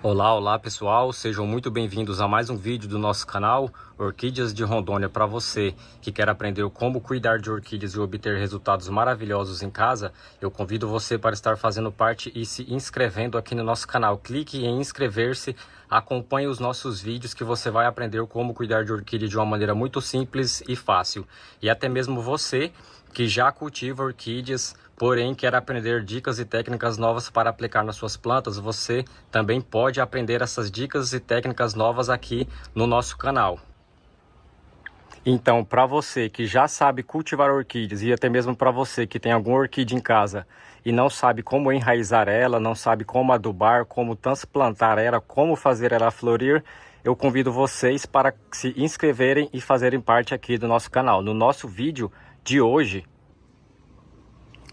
Olá pessoal, sejam muito bem-vindos a mais um vídeo do nosso canal Orquídeas de Rondônia. Para você que quer aprender como cuidar de orquídeas e obter resultados maravilhosos em casa, eu convido você para estar fazendo parte e se inscrevendo aqui no nosso canal. Clique em inscrever-se, acompanhe os nossos vídeos que você vai aprender como cuidar de orquídea de uma maneira muito simples e fácil. E até mesmo você que já cultiva orquídeas, porém quer aprender dicas e técnicas novas para aplicar nas suas plantas, você também pode aprender essas dicas e técnicas novas aqui no nosso canal. Então, para você que já sabe cultivar orquídeas e até mesmo para você que tem alguma orquídea em casa e não sabe como enraizar ela, não sabe como adubar, como transplantar ela, como fazer ela florir, eu convido vocês para se inscreverem e fazerem parte aqui do nosso canal. No nosso vídeo de hoje,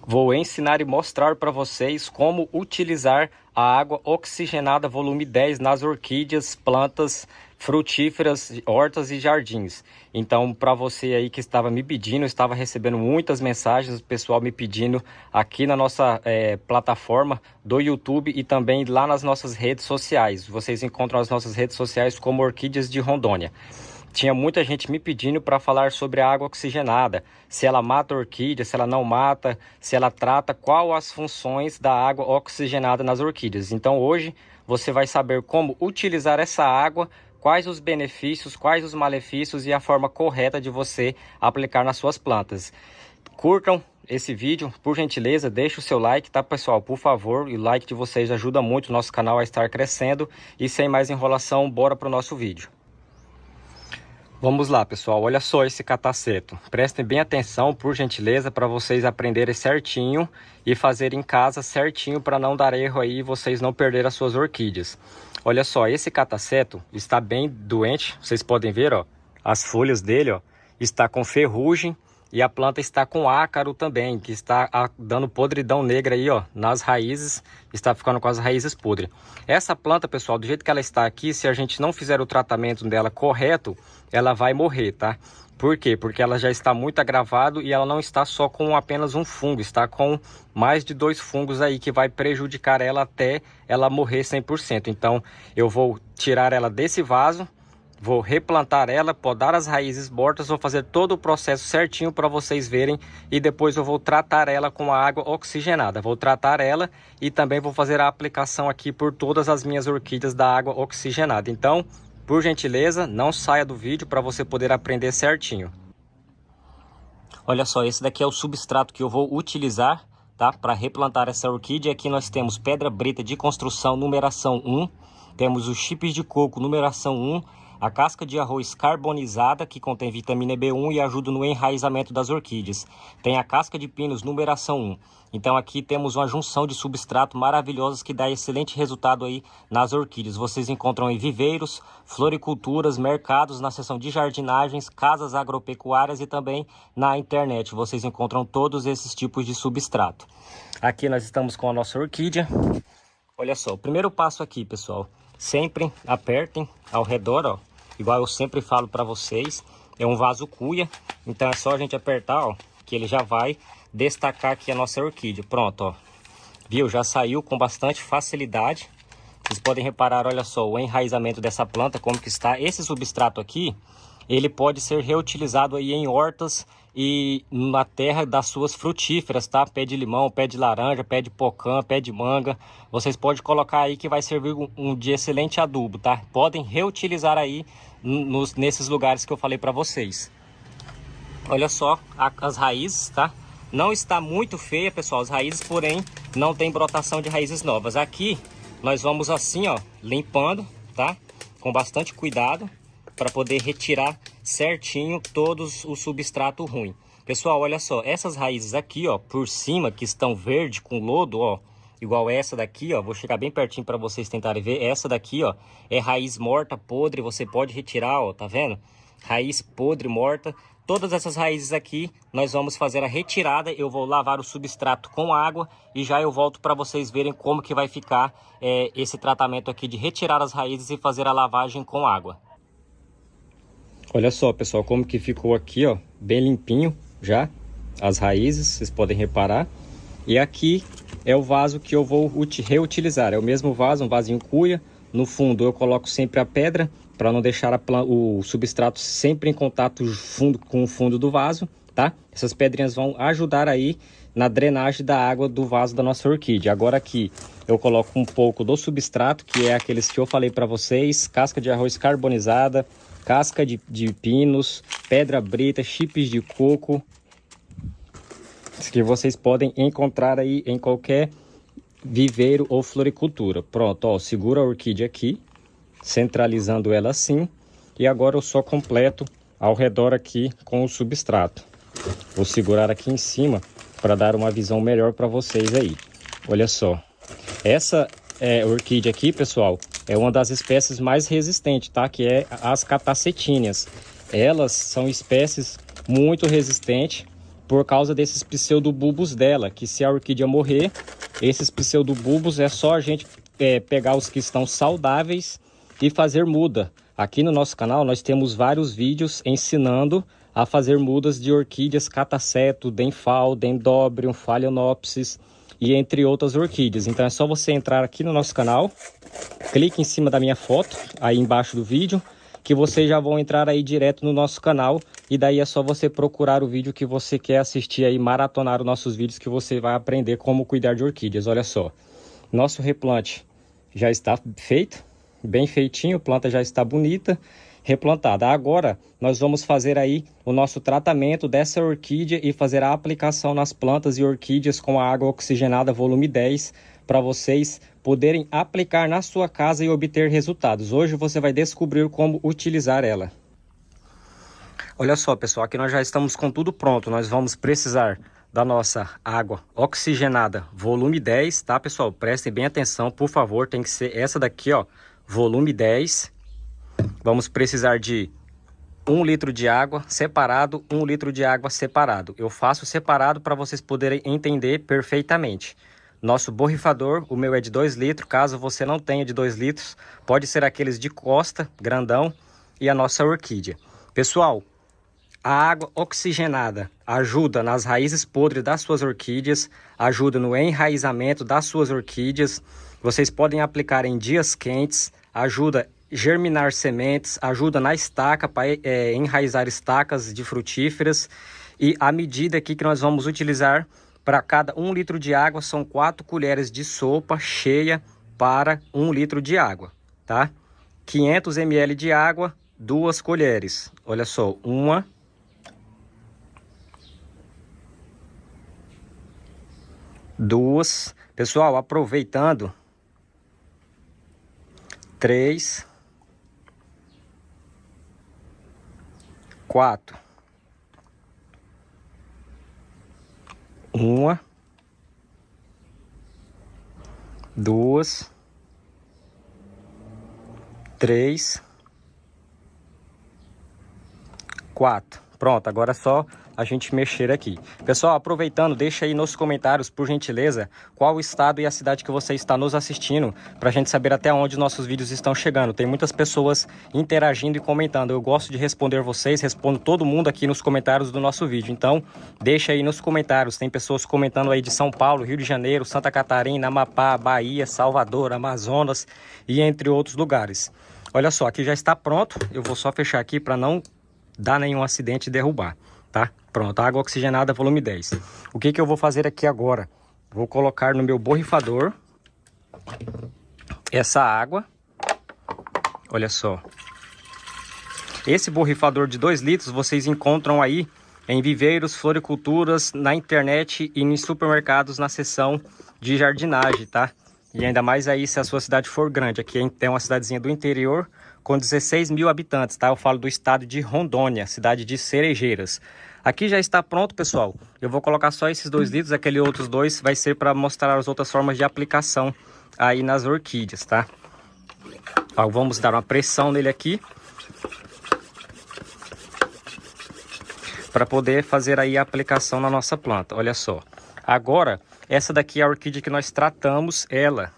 vou ensinar e mostrar para vocês como utilizar a água oxigenada volume 10 nas orquídeas, plantas frutíferas, hortas e jardins. Então, para você aí que estava me pedindo, estava recebendo muitas mensagens, o pessoal me pedindo aqui na nossa plataforma do YouTube e também lá nas nossas redes sociais. Vocês encontram as nossas redes sociais como Orquídeas de Rondônia. Tinha muita gente me pedindo para falar sobre a água oxigenada, se ela mata a orquídea, se ela não mata, se ela trata, qual as funções da água oxigenada nas orquídeas. Então hoje você vai saber como utilizar essa água, quais os benefícios, quais os malefícios e a forma correta de você aplicar nas suas plantas. Curtam esse vídeo, por gentileza, deixe o seu like, tá pessoal? Por favor, o like de vocês ajuda muito o nosso canal a estar crescendo. E sem mais enrolação, bora para o nosso vídeo. Vamos lá pessoal, olha só esse cataceto, prestem bem atenção por gentileza para vocês aprenderem certinho e fazer em casa certinho para não dar erro aí e vocês não perderem as suas orquídeas. Olha só, esse cataceto está bem doente, vocês podem ver, ó, as folhas dele, ó, está com ferrugem e a planta está com ácaro também, que está dando podridão negra aí, ó, nas raízes, está ficando com as raízes podres. Essa planta, pessoal, do jeito que ela está aqui, se a gente não fizer o tratamento dela correto, ela vai morrer, tá? Por quê? Porque ela já está muito agravado e ela não está só com apenas um fungo, está com mais de 2 fungos aí que vai prejudicar ela até ela morrer 100%. Então, eu vou tirar ela desse vaso, vou replantar ela, podar as raízes mortas, vou fazer todo o processo certinho para vocês verem e depois eu vou tratar ela com a água oxigenada. Vou tratar ela e também vou fazer a aplicação aqui por todas as minhas orquídeas da água oxigenada. Então, por gentileza, não saia do vídeo para você poder aprender certinho. Olha só, esse daqui é o substrato que eu vou utilizar, tá? Para replantar essa orquídea. Aqui nós temos pedra brita de construção numeração 1, temos os chips de coco numeração 1, a casca de arroz carbonizada, que contém vitamina B1 e ajuda no enraizamento das orquídeas. Tem a casca de pinos numeração 1. Então aqui temos uma junção de substrato maravilhosos que dá excelente resultado aí nas orquídeas. Vocês encontram em viveiros, floriculturas, mercados, na seção de jardinagens, casas agropecuárias e também na internet. Vocês encontram todos esses tipos de substrato. Aqui nós estamos com a nossa orquídea. Olha só, o primeiro passo aqui, pessoal, sempre apertem ao redor, ó, igual eu sempre falo para vocês, é um vaso cuia, então é só a gente apertar, ó, que ele já vai destacar aqui a nossa orquídea. Pronto, ó, viu? Já saiu com bastante facilidade. Vocês podem reparar, olha só, o enraizamento dessa planta, como que está. Esse substrato aqui, ele pode ser reutilizado aí em hortas e na terra das suas frutíferas, tá? Pé de limão, pé de laranja, pé de pocã, pé de manga. Vocês podem colocar aí que vai servir de excelente adubo, tá? Podem reutilizar aí nesses lugares que eu falei para vocês. Olha só as raízes, tá? Não está muito feia, pessoal, as raízes, porém não tem brotação de raízes novas. Aqui nós vamos assim, ó, limpando, tá? Com bastante cuidado, para poder retirar certinho todos o substrato ruim. Pessoal, olha só, essas raízes aqui, ó, por cima, que estão verde com lodo, ó, igual essa daqui, ó, vou chegar bem pertinho para vocês tentarem ver. Essa daqui, ó, é raiz morta, podre, você pode retirar, ó, tá vendo? Raiz podre, morta. Todas essas raízes aqui, nós vamos fazer a retirada. Eu vou lavar o substrato com água e já eu volto para vocês verem como que vai ficar esse tratamento aqui de retirar as raízes e fazer a lavagem com água. Olha só, pessoal, como que ficou aqui, ó, bem limpinho já as raízes, vocês podem reparar. E aqui é o vaso que eu vou reutilizar, é o mesmo vaso, um vasinho cuia, no fundo eu coloco sempre a pedra, para não deixar o substrato sempre em contato com o fundo do vaso, tá? Essas pedrinhas vão ajudar aí na drenagem da água do vaso da nossa orquídea. Agora aqui eu coloco um pouco do substrato, que é aqueles que eu falei para vocês: casca de arroz carbonizada, casca de pinos, pedra brita, chips de coco, que vocês podem encontrar aí em qualquer viveiro ou floricultura. Pronto, ó, segura a orquídea aqui, centralizando ela assim, e agora eu só completo ao redor aqui com o substrato. Vou segurar aqui em cima para dar uma visão melhor para vocês aí. Olha só, essa orquídea aqui, pessoal, é uma das espécies mais resistentes, tá? Que é as catacetíneas. Elas são espécies muito resistentes por causa desses pseudobulbos dela, que se a orquídea morrer, esses pseudobulbos é só a gente pegar os que estão saudáveis e fazer muda. Aqui no nosso canal nós temos vários vídeos ensinando a fazer mudas de orquídeas cataceto, denfal, dendrobium, phalaenopsis e entre outras orquídeas. Então é só você entrar aqui no nosso canal, clique em cima da minha foto, aí embaixo do vídeo, que vocês já vão entrar aí direto no nosso canal, e daí é só você procurar o vídeo que você quer assistir aí, maratonar os nossos vídeos, que você vai aprender como cuidar de orquídeas. Olha só, nosso replante já está feito, bem feitinho, a planta já está bonita, replantada. Agora nós vamos fazer aí o nosso tratamento dessa orquídea e fazer a aplicação nas plantas e orquídeas com a água oxigenada volume 10, para vocês poderem aplicar na sua casa e obter resultados. Hoje você vai descobrir como utilizar ela. Olha só, pessoal, aqui nós já estamos com tudo pronto. Nós vamos precisar da nossa água oxigenada volume 10, tá, pessoal? Prestem bem atenção, por favor, tem que ser essa daqui, ó, volume 10. Vamos precisar de 1 litro de água separado, 1 litro de água separado. Eu faço separado para vocês poderem entender perfeitamente. Nosso borrifador, o meu é de 2 litros, caso você não tenha de 2 litros, pode ser aqueles de costa, grandão, e a nossa orquídea. Pessoal, a água oxigenada ajuda nas raízes podres das suas orquídeas, ajuda no enraizamento das suas orquídeas. Vocês podem aplicar em dias quentes, ajuda a germinar sementes, ajuda na estaca, para enraizar estacas de frutíferas. E a medida aqui que nós vamos utilizar para cada 1 litro de água são 4 colheres de sopa cheia para 1 litro de água, tá? 500 ml de água, 2 colheres. Olha só, 1, 2, pessoal, aproveitando, 3, 4. 1, 2, 3, 4. Pronto, agora é só a gente mexer aqui. Pessoal, aproveitando, deixa aí nos comentários, por gentileza, qual o estado e a cidade que você está nos assistindo, para a gente saber até onde nossos vídeos estão chegando. Tem muitas pessoas interagindo e comentando. Eu gosto de responder vocês, respondo todo mundo aqui nos comentários do nosso vídeo. Então, deixa aí nos comentários. Tem pessoas comentando aí de São Paulo, Rio de Janeiro, Santa Catarina, Amapá, Bahia, Salvador, Amazonas e entre outros lugares. Olha só, aqui já está pronto. Eu vou só fechar aqui para não dar nenhum acidente e derrubar, tá? Pronto, água oxigenada volume 10. O que eu vou fazer aqui agora? Vou colocar no meu borrifador essa água. Olha só. Esse borrifador de 2 litros vocês encontram aí em viveiros, floriculturas, na internet e em supermercados na seção de jardinagem, tá? E ainda mais aí se a sua cidade for grande. Aqui tem uma cidadezinha do interior com 16 mil habitantes, tá? Eu falo do estado de Rondônia, cidade de Cerejeiras. Aqui já está pronto, pessoal. Eu vou colocar só esses 2 litros, aqueles outros 2 vai ser para mostrar as outras formas de aplicação aí nas orquídeas, tá? Ó, vamos dar uma pressão nele aqui, para poder fazer aí a aplicação na nossa planta. Olha só. Agora, essa daqui é a orquídea que nós tratamos ela,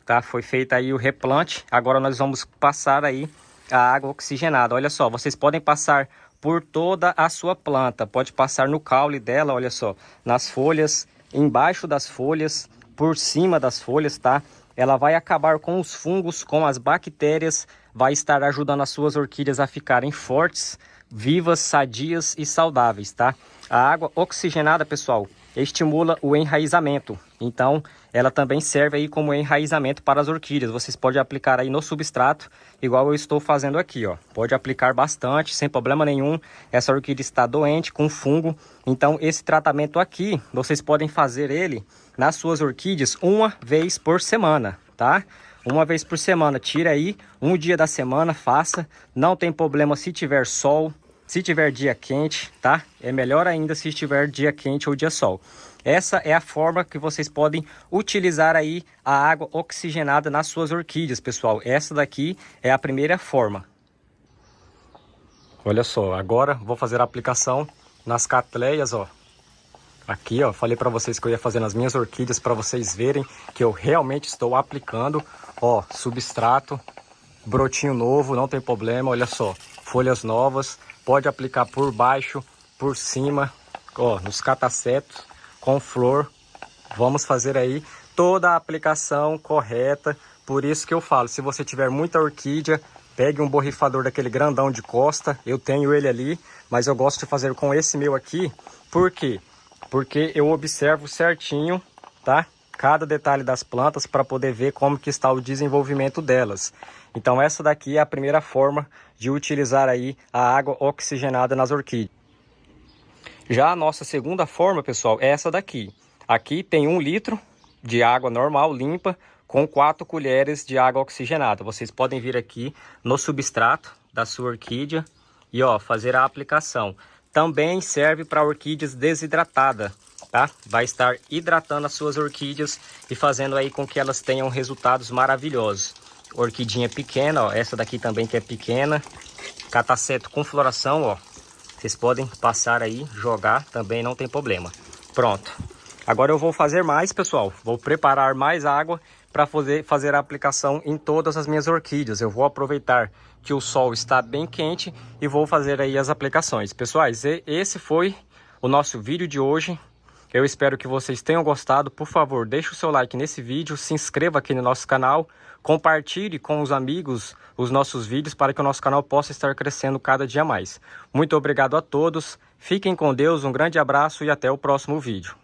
tá? Foi feita aí o replante. Agora nós vamos passar aí a água oxigenada. Olha só, vocês podem passar por toda a sua planta. Pode passar no caule dela, olha só, nas folhas, embaixo das folhas, por cima das folhas, tá? ela vai acabar com os fungos, com as bactérias, vai estar ajudando as suas orquídeas a ficarem fortes, vivas, sadias e saudáveis, tá? A água oxigenada, pessoal, estimula o enraizamento. Então, ela também serve aí como enraizamento para as orquídeas. Vocês podem aplicar aí no substrato, igual eu estou fazendo aqui, ó. Pode aplicar bastante, sem problema nenhum. Essa orquídea está doente, com fungo. Então, esse tratamento aqui, vocês podem fazer ele nas suas orquídeas uma vez por semana, tá? Uma vez por semana. Tira aí um dia da semana, faça. Não tem problema se tiver sol, se tiver dia quente, tá? É melhor ainda se estiver dia quente ou dia sol. Essa é a forma que vocês podem utilizar aí a água oxigenada nas suas orquídeas, pessoal. Essa daqui é a primeira forma. Olha só, agora vou fazer a aplicação nas catleias, ó. Aqui, ó, falei para vocês que eu ia fazer nas minhas orquídeas para vocês verem que eu realmente estou aplicando, ó, substrato, brotinho novo, não tem problema, olha só, folhas novas, pode aplicar por baixo, por cima, ó, nos catacetos, com flor. Vamos fazer aí toda a aplicação correta. Por isso que eu falo, se você tiver muita orquídea, pegue um borrifador daquele grandão de costa. Eu tenho ele ali, mas eu gosto de fazer com esse meu aqui. Por quê? Porque eu observo certinho, tá? Cada detalhe das plantas para poder ver como que está o desenvolvimento delas. Então essa daqui é a primeira forma de utilizar aí a água oxigenada nas orquídeas. Já a nossa segunda forma, pessoal, é essa daqui. Aqui tem 1 litro de água normal, limpa, com 4 colheres de água oxigenada. Vocês podem vir aqui no substrato da sua orquídea e, ó, fazer a aplicação. Também serve para orquídeas desidratadas, tá? Vai estar hidratando as suas orquídeas e fazendo aí com que elas tenham resultados maravilhosos. Orquidinha pequena, ó, essa daqui também que é pequena. Cataceto com floração, ó. Vocês podem passar aí, jogar, também não tem problema. Pronto. Agora eu vou fazer mais, pessoal. Vou preparar mais água para fazer a aplicação em todas as minhas orquídeas. Eu vou aproveitar que o sol está bem quente e vou fazer aí as aplicações. Pessoais, esse foi o nosso vídeo de hoje. Eu espero que vocês tenham gostado. Por favor, deixe o seu like nesse vídeo, se inscreva aqui no nosso canal, compartilhe com os amigos os nossos vídeos para que o nosso canal possa estar crescendo cada dia mais. Muito obrigado a todos, fiquem com Deus, um grande abraço e até o próximo vídeo.